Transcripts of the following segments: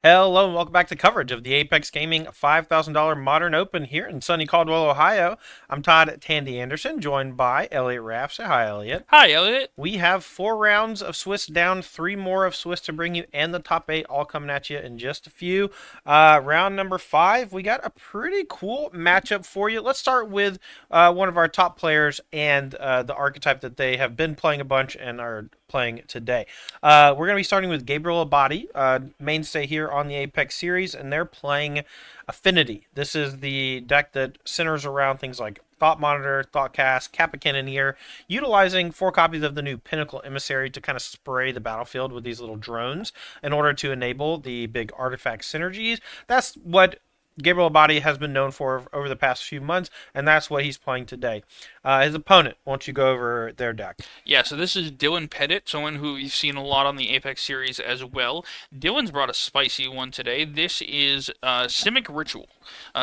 Hello and welcome back to coverage of the Apex Gaming $5,000 Modern Open here in sunny Caldwell, Ohio. I'm Todd Tandy Anderson, joined by Elliot Raff. Say hi, Elliot. Hi, Elliot. We have 4 rounds of Swiss down, 3 more of Swiss to bring you, and the top 8 all coming at you in just a few. Round number 5, we got a pretty cool matchup for you. Let's start with one of our top players and the archetype that they have been playing a bunch and are playing today. We're going to be starting with Gabriel Abadi, mainstay here on the Apex series, and they're playing Affinity. This is the deck that centers around things like Thought Monitor, Thoughtcast, Kappa Cannoneer, utilizing 4 copies of the new Pinnacle Emissary to kind of spray the battlefield with these little drones in order to enable the big artifact synergies. That's what Gabriel Abadi has been known for over the past few months, and that's what he's playing today. His opponent, why don't you go over their deck? Yeah, so this is Dylan Pettit, someone who you've seen a lot on the Apex series as well. Dylan's brought a spicy one today. This is Simic Ritual.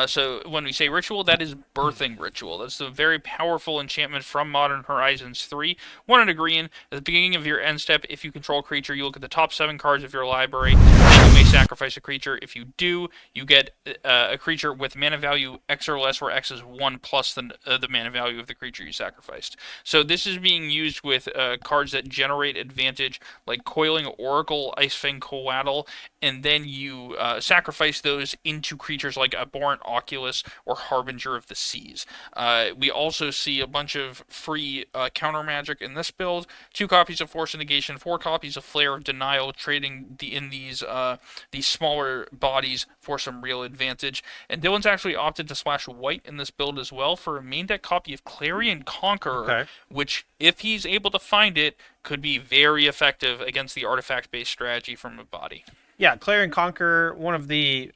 So when we say ritual, that is Birthing Ritual. That's a very powerful enchantment from Modern Horizons 3. 1 and a green. At the beginning of your end step, if you control a creature, you look at the top 7 cards of your library, and you may sacrifice a creature. If you do, you get a creature with mana value X or less, where X is 1 plus the mana value of the creature you sacrificed. So this is being used with cards that generate advantage, like Coiling Oracle, Icefang Coatl, and then you sacrifice those into creatures like Abhorrent Oculus or Harbinger of the Seas. We also see a bunch of free counter magic in this build. 2 copies of Force of Negation, 4 copies of Flare of Denial, trading in these smaller bodies for some real advantage. And Dylan's actually opted to splash white in this build as well for a main deck copy of Clarion Conqueror, Okay. which, if he's able to find it, could be very effective against the artifact-based strategy from a body. Yeah, Clarion Conqueror, one of the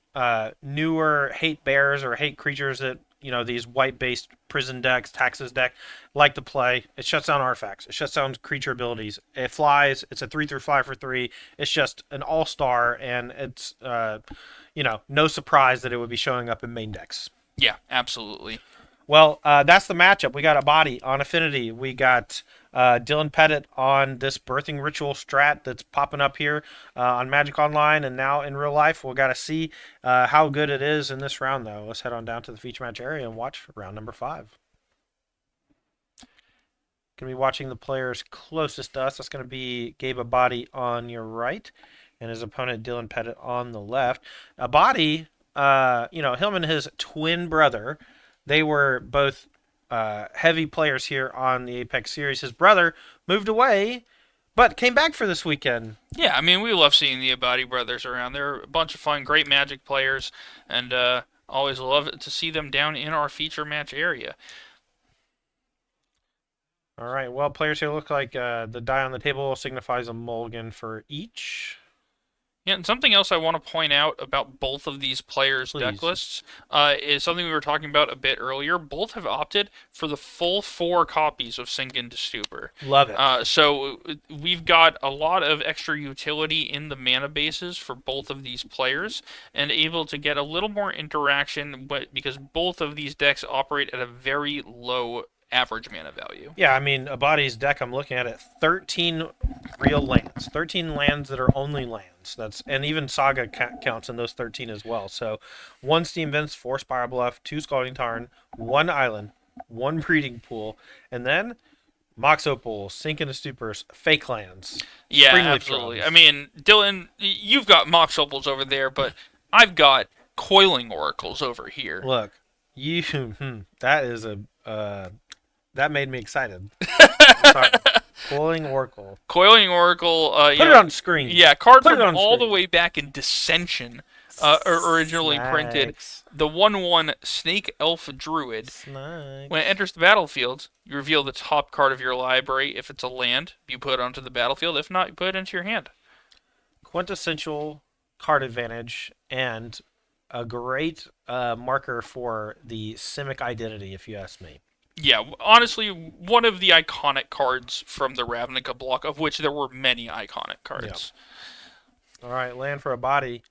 newer hate bears or hate creatures that these white-based prison decks, Taxes deck, like to play. It shuts down artifacts. It shuts down creature abilities. It flies. It's a 3/3 fly for 3. It's just an all-star, and it's no surprise that it would be showing up in main decks. Yeah, absolutely. Well, that's the matchup. We got a body on Affinity. We got Dylan Pettit on this Birthing Ritual strat that's popping up here on Magic Online and now in real life. We'll got to see how good it is in this round, though. Let's head on down to the feature match area and watch round number 5. Going to be watching the players closest to us. That's going to be Gabe Abadi on your right and his opponent Dylan Pettit on the left. Abadi, him and his twin brother, they were both heavy players here on the Apex series. His brother moved away, but came back for this weekend. Yeah, I mean, we love seeing the Abadi brothers around. They're a bunch of fun, great Magic players, and always love to see them down in our feature match area. All right, well, players here look like the die on the table signifies a mulligan for each. Yeah, and something else I want to point out about both of these players' deck Please. lists is something we were talking about a bit earlier. Both have opted for the full 4 copies of Sink into Stupor. Love it. So we've got a lot of extra utility in the mana bases for both of these players, and able to get a little more interaction, but because both of these decks operate at a very low average mana value. Yeah, I mean, Abadi's deck, I'm looking at it, 13 real lands. 13 lands that are only lands. And even Saga counts in those 13 as well. So 1 Steam Vents, 4 Spiral Bluff, 2 Scalding Tarn, 1 Island, 1 Breeding Pool, and then Mox Opal, Sink into Stupors, Fake Lands. Yeah, Springleaf absolutely. Drums. I mean, Dylan, you've got Mox Opals over there, but I've got Coiling Oracles over here. Look, that is that made me excited. Sorry. Coiling Oracle. Coiling Oracle. Put it on screen. Yeah, card Put it from on all the screen. way back in Dissension, originally printed. Snacks. The 1/1 Snake Elf Druid. Snacks. When it enters the battlefield, you reveal the top card of your library. If it's a land, you put it onto the battlefield. If not, you put it into your hand. Quintessential card advantage and a great marker for the Simic identity, if you ask me. Yeah, honestly, one of the iconic cards from the Ravnica block, of which there were many iconic cards. All right, land for a body.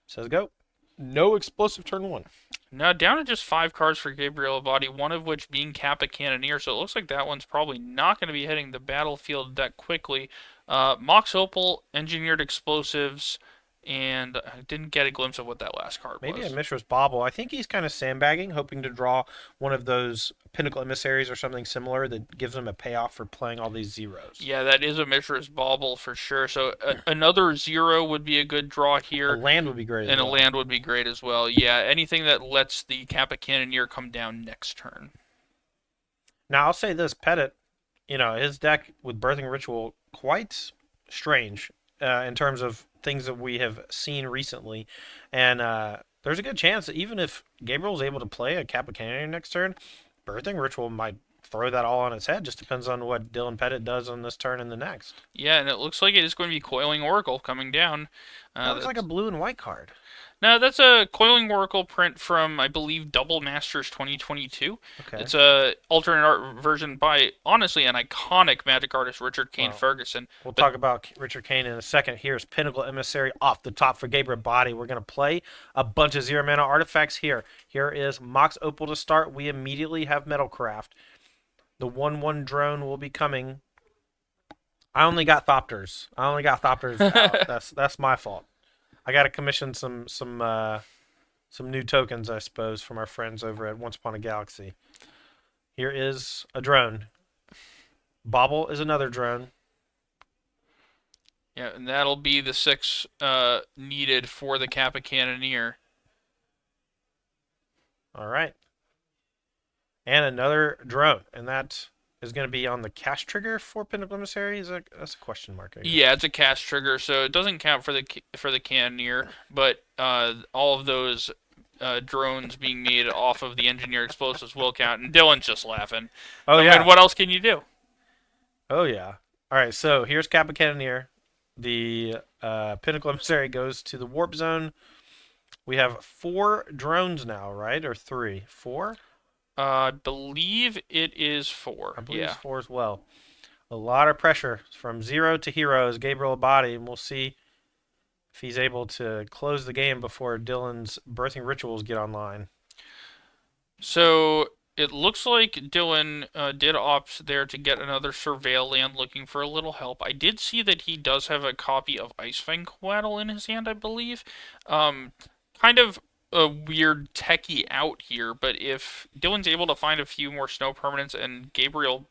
Says go. No explosive turn 1. Now down to just 5 cards for Gabriel Abadi, one of which being Kappa Cannoneer, so it looks like that one's probably not going to be hitting the battlefield that quickly. Mox Opal, Engineered Explosives, And I didn't get a glimpse of what that last card Maybe a was. Mishra's Bauble. I think he's kind of sandbagging, hoping to draw one of those Pinnacle Emissaries or something similar that gives him a payoff for playing all these zeros. Yeah, that is a Mishra's Bauble for sure. So another 0 would be a good draw A here, land would be great as and a well. land would be great as well. Yeah, anything that lets the Kappa Cannoneer come down next turn. Now, I'll say this, Pettit, his deck with Birthing Ritual, quite strange in terms of things that we have seen recently. And there's a good chance that even if Gabriel's able to play a Kappa Cannoneer next turn, Birthing Ritual might throw that all on its head. Just depends on what Dylan Pettit does on this turn and the next. Yeah, and it looks like it is going to be Coiling Oracle coming down. That looks like a That's blue and white card. Now, that's a Coiling Oracle print from, I believe, Double Masters 2022. Okay. It's a alternate art version by, honestly, an iconic Magic artist, Richard Kane Well, Ferguson. we'll But talk about Richard Kane in a second. Here's Pinnacle Emissary off the top for Gabriel Body. We're going to play a bunch of 0 mana artifacts here. Here is Mox Opal to start. We immediately have Metalcraft. The 1/1 drone will be coming. I only got Thopters. Out. That's my fault. I got to commission some new tokens, I suppose, from our friends over at Once Upon a Galaxy. Here is a drone. Bobble is another drone. yeah, and that'll be the 6 needed for the Kappa Cannoneer. All right. And another drone. And that is going to be on the cash trigger for Pinnacle Emissary. That's a question mark, I guess. Yeah, it's a cast trigger, so it doesn't count for the Cannoneer, but all of those drones being made off of the engineered explosives will count. And Dylan's just laughing. Oh, I yeah. mean, what else can you do? Oh, yeah. All right, so here's Kappa Cannoneer. The Pinnacle Emissary goes to the Warp Zone. We have 4 drones now, right? Or 3? 4? I believe it is I 4. believe Yeah. it's 4 as well. A lot of pressure from 0 to hero is Gabriel Abadi, and we'll see if he's able to close the game before Dylan's birthing rituals get online. So it looks like Dylan did opt there to get another Surveil land looking for a little help. I did see that he does have a copy of Icefang Coatl in his hand, I believe. Kind of a weird techie out here, but if Dylan's able to find a few more snow permanents and Gabriel,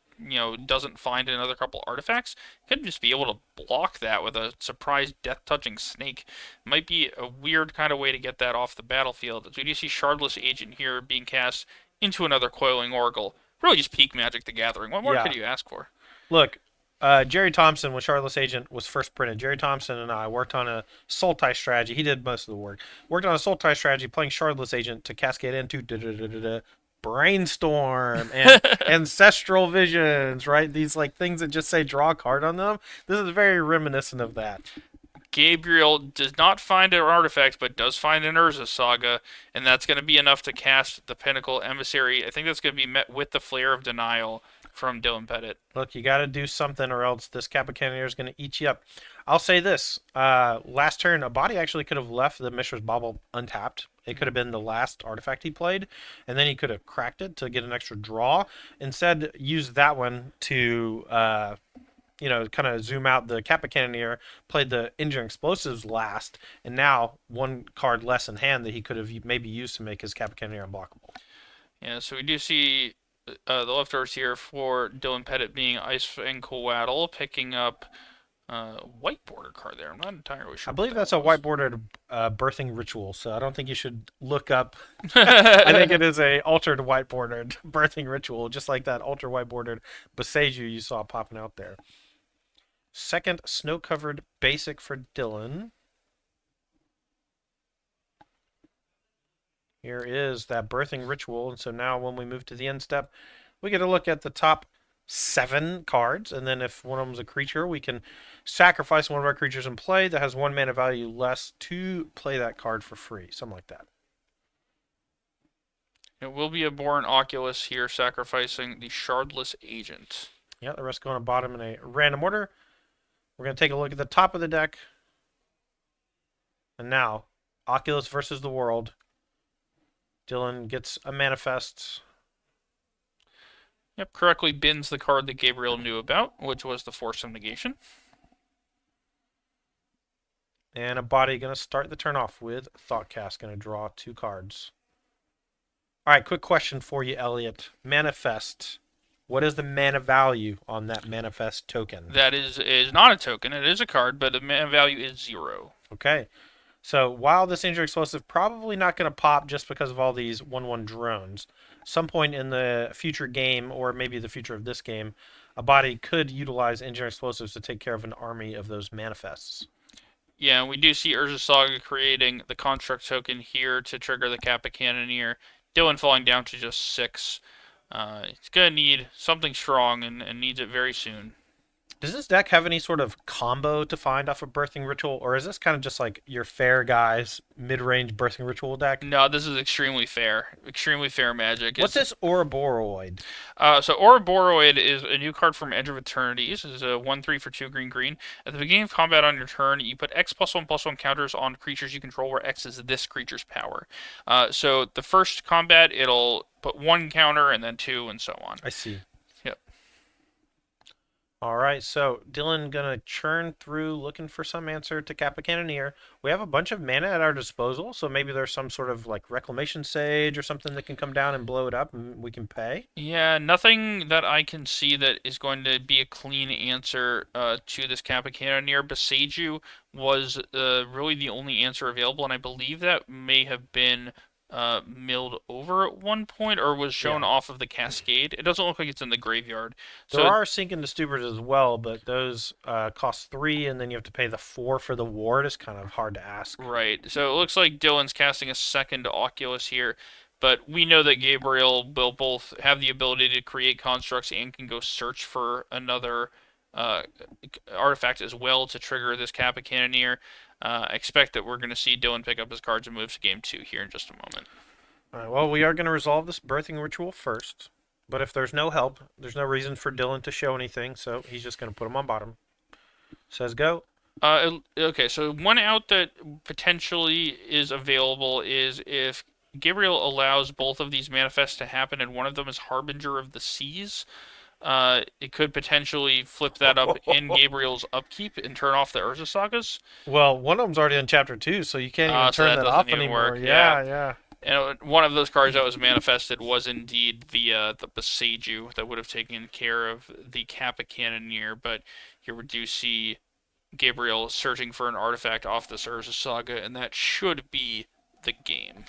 doesn't find another couple artifacts, could just be able to block that with a surprise death touching snake. Might be a weird kind of way to get that off the battlefield. As we do see Shardless Agent here being cast into another Coiling Oracle. Really just peak Magic the Gathering. What more Yeah. could you ask for? Look, Jerry Thompson, when Charlotte's Agent was first printed, Jerry Thompson and I worked on a Sultai strategy. He did most of the work. Worked on a Sultai strategy playing Charlotte's Agent to cascade into Brainstorm and Ancestral Visions, right? These like things that just say draw a card on them. This is very reminiscent of that. Gabriel does not find an artifact, but does find an Urza Saga, and that's going to be enough to cast the Pinnacle Emissary. I think that's going to be met with the Flare of Denial from Dylan Pettit. Look, you got to do something, or else this Kappa Cannoneer is going to eat you up. I'll say this: last turn, a body actually could have left the Mishra's Bauble untapped. It could have been the last artifact he played, and then he could have cracked it to get an extra draw. Instead, used that one to, kind of zoom out the Kappa Cannoneer, played the Engineering Explosives last, and now one card less in hand that he could have maybe used to make his Kappa Cannoneer unblockable. Yeah, so we do see the leftovers here for Dylan Pettit being Ice and Coatl, picking up white border card there. I'm not entirely sure. I believe what that's that a was. white-bordered birthing ritual, so I don't think you should look up. I think it is a altered white-bordered birthing ritual, just like that ultra white-bordered Boseiju you saw popping out there. Second snow-covered basic for Dylan. Here is that birthing ritual, and so now when we move to the end step, we get to look at the top 7 cards, and then if one of them is a creature, we can sacrifice one of our creatures in play that has 1 mana value less to play that card for free, something like that. It will be a Born Oculus here, sacrificing the Shardless Agent. Yeah, the rest go on the bottom in a random order. We're going to take a look at the top of the deck. And now, Oculus versus the World. Dylan gets a manifest. Yep, correctly bins the card that Gabriel knew about, which was the Force of Negation. And a body going to start the turn off with Thoughtcast. Going to draw 2 cards. All right, quick question for you, Elliot. Manifest. What is the mana value on that manifest token? That is not a token. It is a card, but the mana value is 0. Okay. So while this injury explosive probably not going to pop just because of all these 1/1 drones, some point in the future game, or maybe the future of this game, a body could utilize engineering explosives to take care of an army of those manifests. Yeah, we do see Urza Saga creating the construct token here to trigger the Kappa Cannoneer. Dylan falling down to just 6. It's going to need something strong and needs it very soon. Does this deck have any sort of combo to find off of Birthing Ritual, or is this kind of just like your fair guys mid-range Birthing Ritual deck? No, this is extremely fair. Extremely fair Magic. What's this Ouroboroi? So Ouroboroi is a new card from Edge of Eternities. This is a 1/3 for 2 green green. At the beginning of combat on your turn, you put X +1/+1 counters on creatures you control, where X is this creature's power. So the first combat, it'll put 1 counter and then 2 and so on. I see. Yep. All right, so Dylan gonna churn through looking for some answer to Kappa Cannoneer. We have a bunch of mana at our disposal, so maybe there's some sort of like Reclamation Sage or something that can come down and blow it up, and we can pay. Yeah, nothing that I can see that is going to be a clean answer to this Kappa Cannoneer. Beseiju was really the only answer available, and I believe that may have been milled over at one point or was shown Yeah. off of the Cascade. It doesn't look like it's in the graveyard. There So are Sink into Stupors as well, but those cost 3, and then you have to pay the 4 for the ward. It's kind of hard to ask. right. So it looks like Dylan's casting a second Oculus here. But we know that Gabriel will both have the ability to create constructs and can go search for another uh, artifact as well to trigger this Kappa Cannoneer. I expect that we're going to see Dylan pick up his cards and move to game 2 here in just a moment. All right, well, we are going to resolve this Birthing Ritual first, but if there's no help, there's no reason for Dylan to show anything, so he's just going to put them on bottom. Says go. Okay, so one out that potentially is available is if Gabriel allows both of these manifests to happen and one of them is Harbinger of the Seas. It could potentially flip that up in Gabriel's upkeep and turn off the Urza Sagas. Well, one of them's already in chapter 2, so you can't even So turn that that off doesn't even anymore. work. Yeah, yeah. And one of those cards that was manifested was indeed the Beseiju that would have taken care of the Kappa Cannoneer, but here we do see Gabriel searching for an artifact off the Urza Saga, and that should be the game.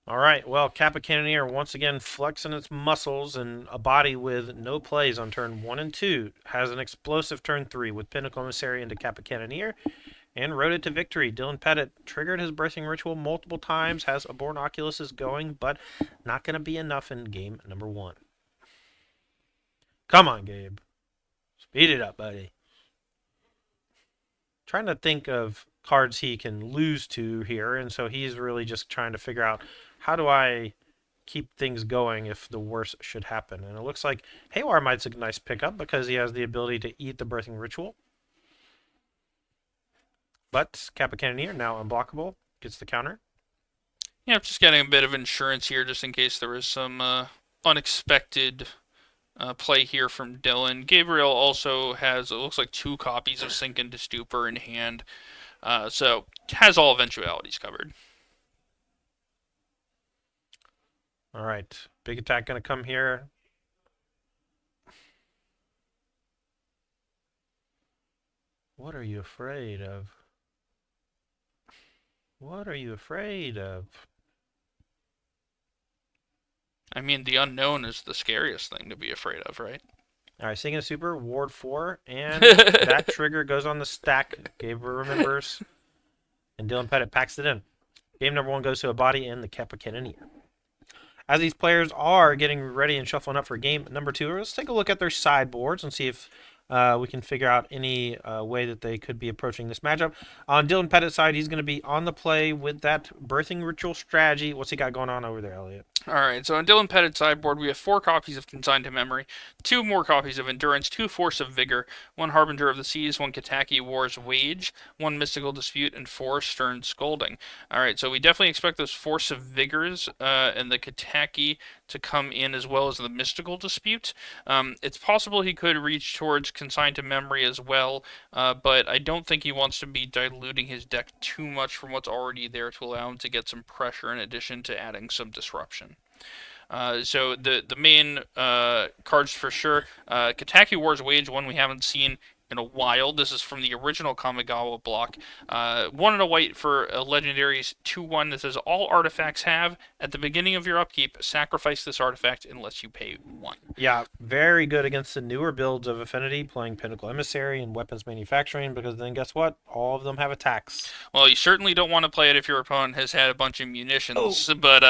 All right, well, Kappa Cannoneer once again flexing its muscles, and a body with no plays on turn 1 and 2 has an explosive turn 3 with Pinnacle Emissary into Kappa Cannoneer and rode it to victory. Dylan Pettit triggered his Birthing Ritual multiple times, has Aborn Oculuses going, but not going to be enough in game number 1. Come on, Gabe. Speed it up, buddy. Trying to think of cards he can lose to here, and so he's really just trying to figure out how do I keep things going if the worst should happen. And it looks like Haywire Might's a nice pickup because he has the ability to eat the Birthing Ritual. But Kappa Cannoneer, now unblockable, gets the counter. Yeah, just getting a bit of insurance here just in case there is some unexpected play here from Dylan. Gabriel also has, it looks like, 2 copies of Sink into Stupor in hand, so has all eventualities covered. All right, big attack going to come here. What are you afraid of? What are you afraid of? I mean, the unknown is the scariest thing to be afraid of, right? All right, Singing Super, Ward 4, and that trigger goes on the stack. Gabriel remembers, and Dylan Pettit packs it in. Game number 1 goes to a body and the Kappa Cannoneer. As these players are getting ready and shuffling up for game number 2, let's take a look at their sideboards and see if we can figure out any way that they could be approaching this matchup. On Dylan Pettit's side, he's going to be on the play with that Birthing Ritual strategy. What's he got going on over there, Elliot? Alright, so on Dylan Pettit's sideboard, we have 4 copies of Consigned to Memory, 2 more copies of Endurance, 2 Force of Vigor, 1 Harbinger of the Seas, 1 Kataki War's Wage, 1 Mystical Dispute, and 4 Stern Scolding. Alright, so we definitely expect those Force of Vigors and the Kataki to come in, as well as the Mystical Dispute. It's possible he could reach towards Consigned to Memory as well, but I don't think he wants to be diluting his deck too much from what's already there to allow him to get some pressure in addition to adding some disruption. So the main cards for sure, Kataki War's Wage, one we haven't seen in a while. This is from the original Kamigawa block. 1 and a white for a legendary's 2/1 that says all artifacts have, at the beginning of your upkeep, sacrifice this artifact unless you pay 1. Yeah, very good against the newer builds of Affinity, playing Pinnacle Emissary and Weapons Manufacturing, because then guess what? All of them have attacks. Well, you certainly don't want to play it if your opponent has had a bunch of munitions, Oh. but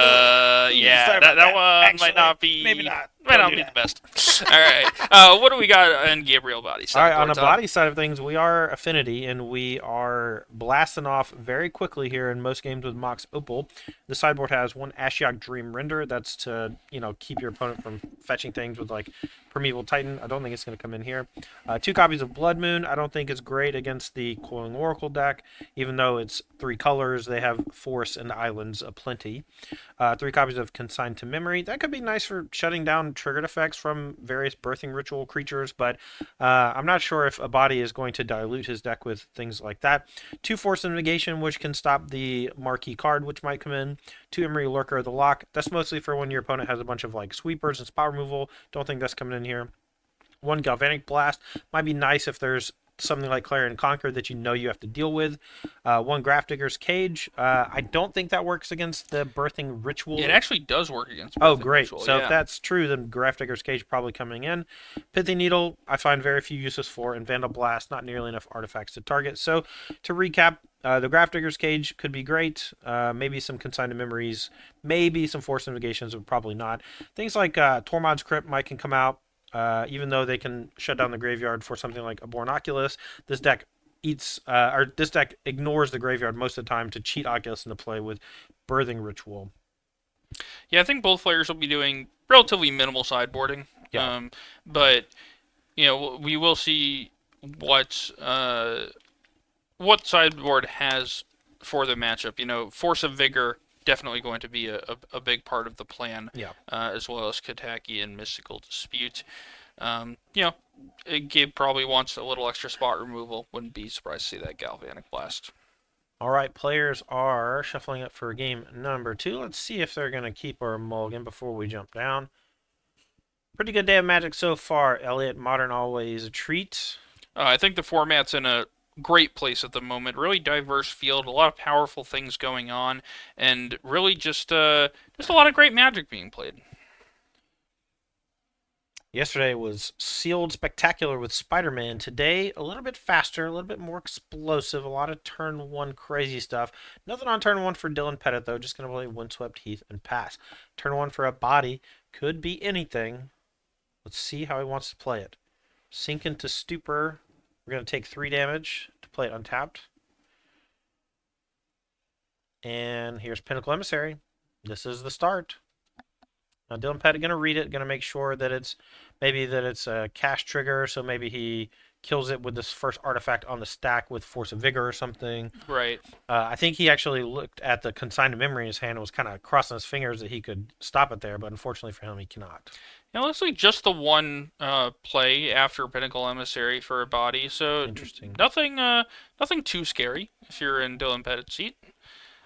yeah, that one Actually, might not be maybe not. Might Don't not do be that. the best. All right, what do we got on Gabriel Body? All right, on the body side of things, we are Affinity, and we are blasting off very quickly here in most games with Mox Opal. The sideboard has 1 Ashiok Dream Render. That's to, keep your opponent from fetching things with, like, Primeval Titan. I don't think it's going to come in here. 2 copies of Blood Moon. I don't think it's great against the Coiling Oracle deck, even though it's 3 colors. They have Force and Islands aplenty. 3 copies of Consigned to Memory. That could be nice for shutting down triggered effects from various Birthing Ritual creatures, but I'm not sure if a body is going to dilute his deck with things like that. 2 Force of Negation, which can stop the marquee card, which might come in. 2 Emery Lurker of the Lock. That's mostly for when your opponent has a bunch of like sweepers and spot removal. Don't think that's coming in here. 1 Galvanic Blast. Might be nice if there's something like Clarion Conquer that you have to deal with. 1 Grafdigger's Cage. I don't think that works against the Birthing Ritual. It actually does work against Oh, Birthing great. Ritual, So yeah. if that's true, then Grafdigger's Cage probably coming in. Pithy Needle, I find very few uses for, and Vandal Blast, not nearly enough artifacts to target. So to recap, the Grafdigger's Cage could be great. Maybe some Consigned to Memories. Maybe some Force Investigations, but probably not. Things like Tormod's Crypt can come out. Even though they can shut down the graveyard for something like a Born Oculus, this deck this deck ignores the graveyard most of the time to cheat Oculus into play with Birthing Ritual. Yeah, I think both players will be doing relatively minimal sideboarding. Yeah. But we will see what sideboard has for the matchup. Force of Vigor definitely going to be a big part of the plan. Yeah. As well as Kataki and Mystical Dispute. Gabe probably wants a little extra spot removal. Wouldn't be surprised to see that Galvanic Blast. All right, players are shuffling up for game number 2. Let's see if they're going to keep our mulligan before we jump down. Pretty good day of Magic so far, Elliot. Modern always a treat. I think the format's in a great place at the moment. Really diverse field, a lot of powerful things going on, and really just a lot of great Magic being played. Yesterday was sealed spectacular with Spider-Man. Today, a little bit faster, a little bit more explosive, a lot of turn 1 crazy stuff. Nothing on turn 1 for Dylan Pettit, though. Just going to play Windswept Heath and pass. Turn 1 for a body. Could be anything. Let's see how he wants to play it. Sink into Stupor. We're going to take 3 damage to play it untapped. And here's Pinnacle Emissary. This is the start. Now Dylan Pettit going to read it, going to make sure that it's a cash trigger, so maybe he kills it with this first artifact on the stack with Force of Vigor or something. Right. I think he actually looked at the Consigned to Memory in his hand and was kind of crossing his fingers that he could stop it there, but unfortunately for him, he cannot. It looks like just the one play after Pinnacle Emissary for a body, so Interesting. Nothing too scary if you're in Dylan Pettit's seat.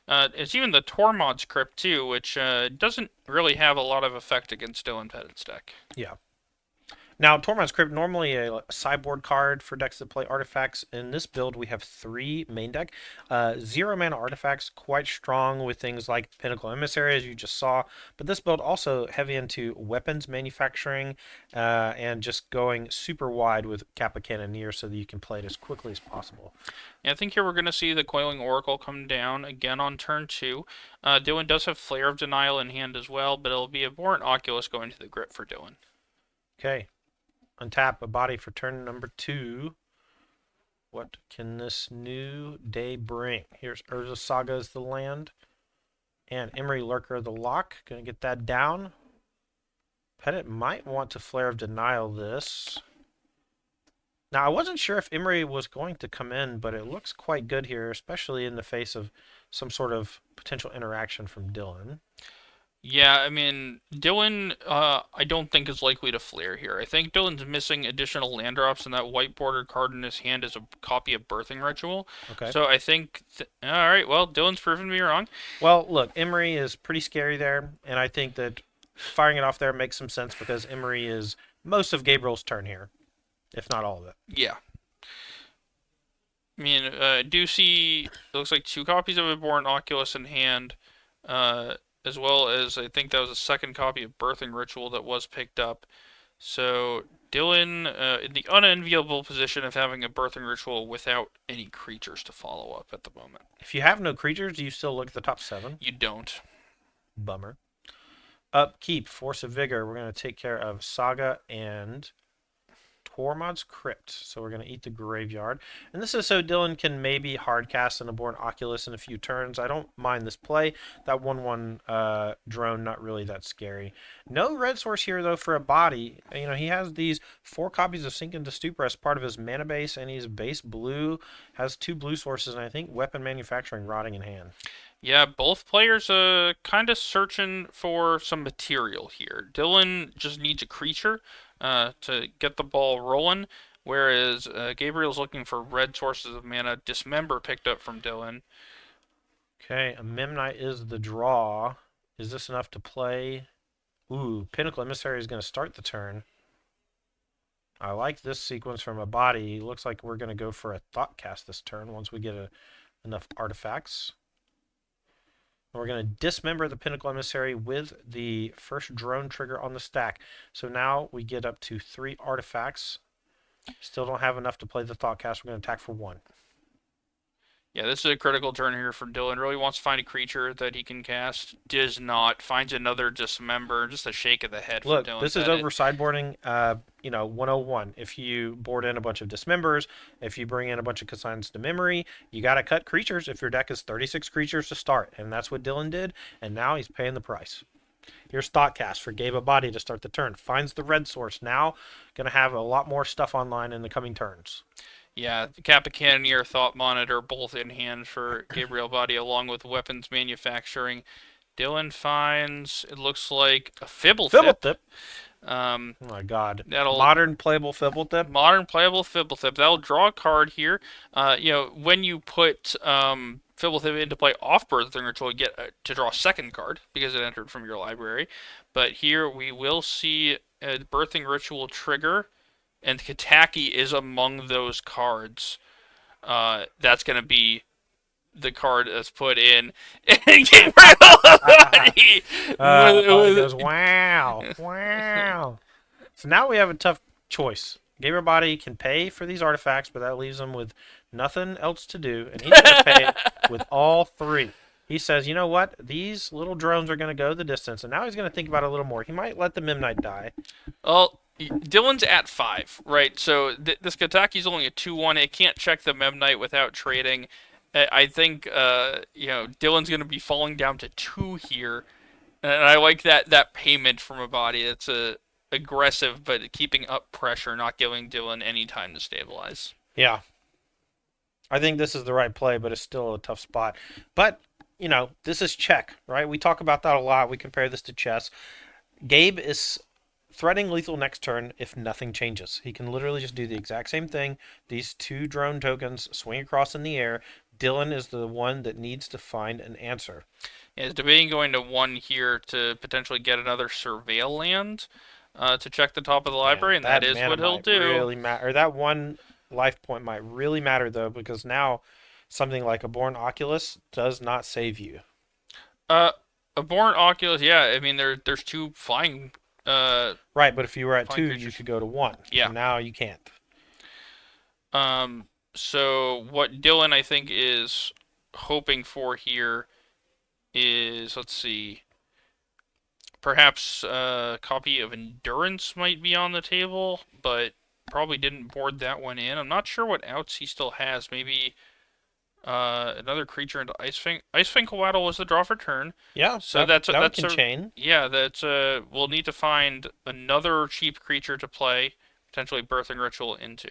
It's even the Tormod's Crypt too, which doesn't really have a lot of effect against Dylan Pettit's deck. Yeah. Now, Tormod's Crypt, normally a sideboard card for decks that play artifacts. In this build, we have 3 main deck. 0 mana artifacts, quite strong with things like Pinnacle Emissary, as you just saw. But this build also heavy into weapons manufacturing and just going super wide with Kappa Cannoneer so that you can play it as quickly as possible. Yeah, I think here we're going to see the Coiling Oracle come down again on turn 2. Dylan does have Flare of Denial in hand as well, but it'll be a Born Oculus going to the grip for Dylan. Okay. Untap a body for turn number 2. What can this new day bring? Here's Urza Saga as the land. And Emery Lurker the lock. Gonna get that down. Pettit might want to Flare of Denial this. Now, I wasn't sure if Emery was going to come in, but it looks quite good here, especially in the face of some sort of potential interaction from Dylan. Yeah, I mean, Dylan, I don't think is likely to flare here. I think Dylan's missing additional land drops, and that white bordered card in his hand is a copy of Birthing Ritual. Okay. So I think, all right, well, Dylan's proven me wrong. Well, look, Emery is pretty scary there, and I think that firing it off there makes some sense because Emery is most of Gabriel's turn here, if not all of it. Yeah. I mean, do see, it looks like two copies of Abhorrent Oculus in hand, uh, as well as I think that was a second copy of Birthing Ritual that was picked up. So Dylan, in the unenviable position of having a Birthing Ritual without any creatures to follow up at the moment. If you have no creatures, do you still look at the top 7? You don't. Bummer. Upkeep, Force of Vigor. We're going to take care of Saga and Tormod's Crypt. So we're going to eat the graveyard. And this is so Dylan can maybe hardcast an Abhorrent Oculus in a few turns. I don't mind this play. That 1/1 drone, not really that scary. No red source here, though, for a body. You know, he has these 4 copies of Sink into Stupor as part of his mana base, and he's base blue, has 2 blue sources, and I think Weapon Manufacturing rotting in hand. Yeah, both players kind of searching for some material here. Dylan just needs a creature to get the ball rolling, whereas Gabriel's looking for red sources of mana. Dismember picked up from Dylan. Okay, a Memnite is the draw. Is this enough to play? Ooh, Pinnacle Emissary is going to start the turn. I like this sequence from a body. Looks like we're going to go for a Thought Cast this turn once we get enough artifacts. We're going to dismember the Pinnacle Emissary with the first drone trigger on the stack. So now we get up to 3 artifacts. Still don't have enough to play the Thought Cast. We're going to attack for 1. Yeah, this is a critical turn here for Dylan. Really wants to find a creature that he can cast. Does not. Finds another Dismember. Just a shake of the head for Look, Dylan. this is over sideboarding, 101. If you board in a bunch of Dismembers, if you bring in a bunch of Consigns to Memory, you got to cut creatures if your deck is 36 creatures to start. And that's what Dylan did, and now he's paying the price. Here's Thoughtcast for Gave a Body to start the turn. Finds the red source. Now going to have a lot more stuff online in the coming turns. Yeah, Kappa Cannoneer, Thought Monitor, both in hand for Gabriel Body, along with weapons manufacturing. Dylan finds, it looks like a Fibblethip. Fibblethip. Um, Oh my god. that'll Modern playable Fibblethip. modern playable Fibblethip. That'll draw a card here. When you put Fibblethip into play off Birthing Ritual, you get to draw a second card because it entered from your library. But here we will see a Birthing Ritual trigger, and Kataki is among those cards. That's going to be the card that's put in. And Body goes, wow, wow. So now we have a tough choice. Gamer Body can pay for these artifacts, but that leaves him with nothing else to do, and he's going to pay with all 3. He says, you know what? These little drones are going to go the distance, and now he's going to think about it a little more. He might let the Memnite die. Well, Dylan's at 5, right? So this Kataki's only a 2/1. It can't check the Memnite without trading. I think Dylan's going to be falling down to 2 here, and I like that payment from a body. It's aggressive, but keeping up pressure, not giving Dylan any time to stabilize. Yeah. I think this is the right play, but it's still a tough spot. But, this is check, right? We talk about that a lot. We compare this to chess. Gabe is threatening lethal next turn if nothing changes. He can literally just do the exact same thing. These 2 drone tokens swing across in the air. Dylan is the one that needs to find an answer. Yeah, he's debating going to 1 here to potentially get another Surveil land to check the top of the library, and that is what he'll do. Really matter. That 1 life point might really matter, though, because now something like a Born Oculus does not save you. Abhorrent Oculus, yeah. I mean, there's 2 flying. Right, but if you were at 2, creatures. you could go to 1. Yeah. And now you can't. So what Dylan I think is hoping for here is, let's see, perhaps a copy of Endurance might be on the table, but probably didn't board that one in. I'm not sure what outs he still has. Maybe another creature into Icefang. Icefang Coatl was the draw for turn. Yeah, So that that's can chain. yeah. We'll need to find another cheap creature to play, potentially Birthing Ritual into.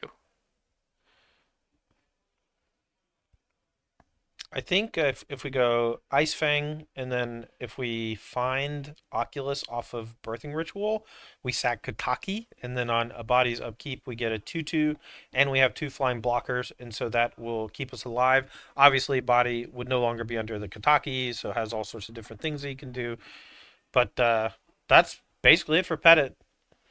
I think if we go Ice Fang, and then if we find Oculus off of Birthing Ritual, we sack Kataki, and then on a body's upkeep, we get a 2/2, and we have two flying blockers, and so that will keep us alive. Obviously, body would no longer be under the Kataki, so it has all sorts of different things that you can do. But that's basically it for Pettit.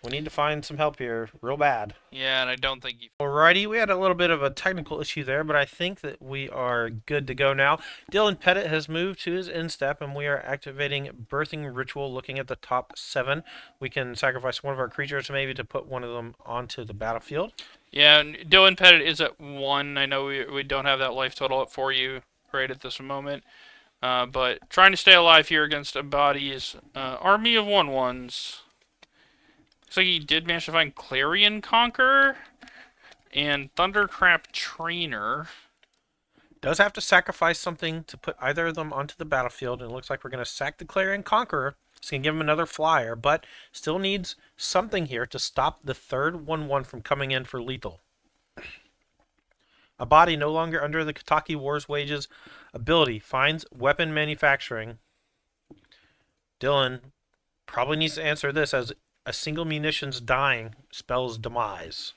We need to find some help here, real bad. Yeah, and I don't think you. Alrighty, we had a little bit of a technical issue there, but I think that we are good to go now. Dylan Pettit has moved to his end step, and we are activating Birthing Ritual, looking at the top 7. We can sacrifice one of our creatures maybe to put one of them onto the battlefield. Yeah, and Dylan Pettit is at 1. I know we don't have that life total up for you right at this moment. But trying to stay alive here against a body's army of 1/1s. Looks like he did manage to find Clarion Conqueror and Thundercrap Trainer. Does have to sacrifice something to put either of them onto the battlefield, and it looks like we're going to sack the Clarion Conqueror. It's going to give him another flyer, but still needs something here to stop the third 1/1 from coming in for lethal. A body no longer under the Kataki War's wages. Ability finds weapon manufacturing. Dylan probably needs to answer this as a single munitions dying spells demise.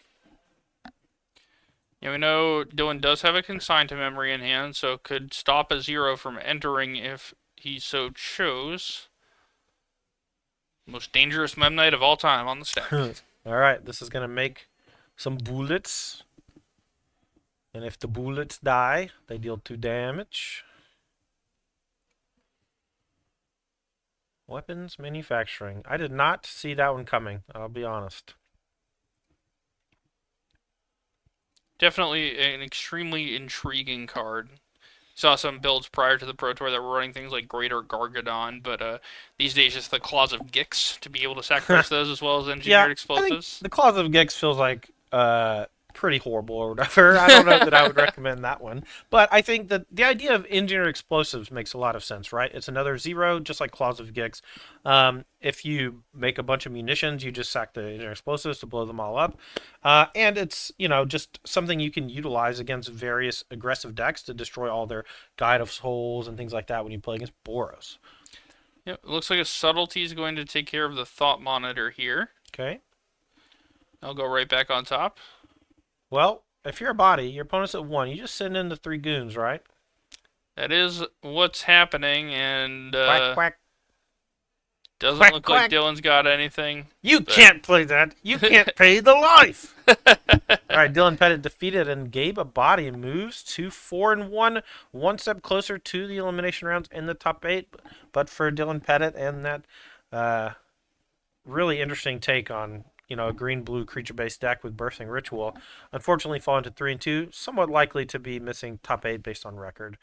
Yeah, we know Dylan does have a consign to memory in hand, so could stop a 0 from entering if he so chose. Most dangerous Mem Knight of all time on the stack. Alright, this is going to make some bullets. And if the bullets die, they deal 2 damage. Weapons manufacturing. I did not see that one coming, I'll be honest. Definitely an extremely intriguing card. Saw some builds prior to the Pro Tour that were running things like Greater Gargadon, but these days it's the Claws of Gix to be able to sacrifice those as well as engineered explosives. I think the Claws of Gix feels like pretty horrible or whatever. I don't know that I would recommend that one. But I think that the idea of engineered explosives makes a lot of sense, right? It's another 0, just like Claws of Gix. If you make a bunch of munitions, you just sack the engineered explosives to blow them all up. And it's, just something you can utilize against various aggressive decks to destroy all their Guide of Souls and things like that when you play against Boros. Yep, it looks like a Subtlety is going to take care of the Thought Monitor here. Okay. I'll go right back on top. Well, if you're a body, your opponent's at 1. You just send in the 3 goons, right? That is what's happening, and Quack, quack. doesn't Quack, look quack. like Dylan's got anything. You can't play that. You can't pay the life. All right, Dylan Pettit defeated, and Gabe a body moves to 4-1, one step closer to the elimination rounds in the top 8. But for Dylan Pettit and that really interesting take on a green-blue creature-based deck with Birthing Ritual, unfortunately fallen to 3-2, somewhat likely to be missing top 8 based on record.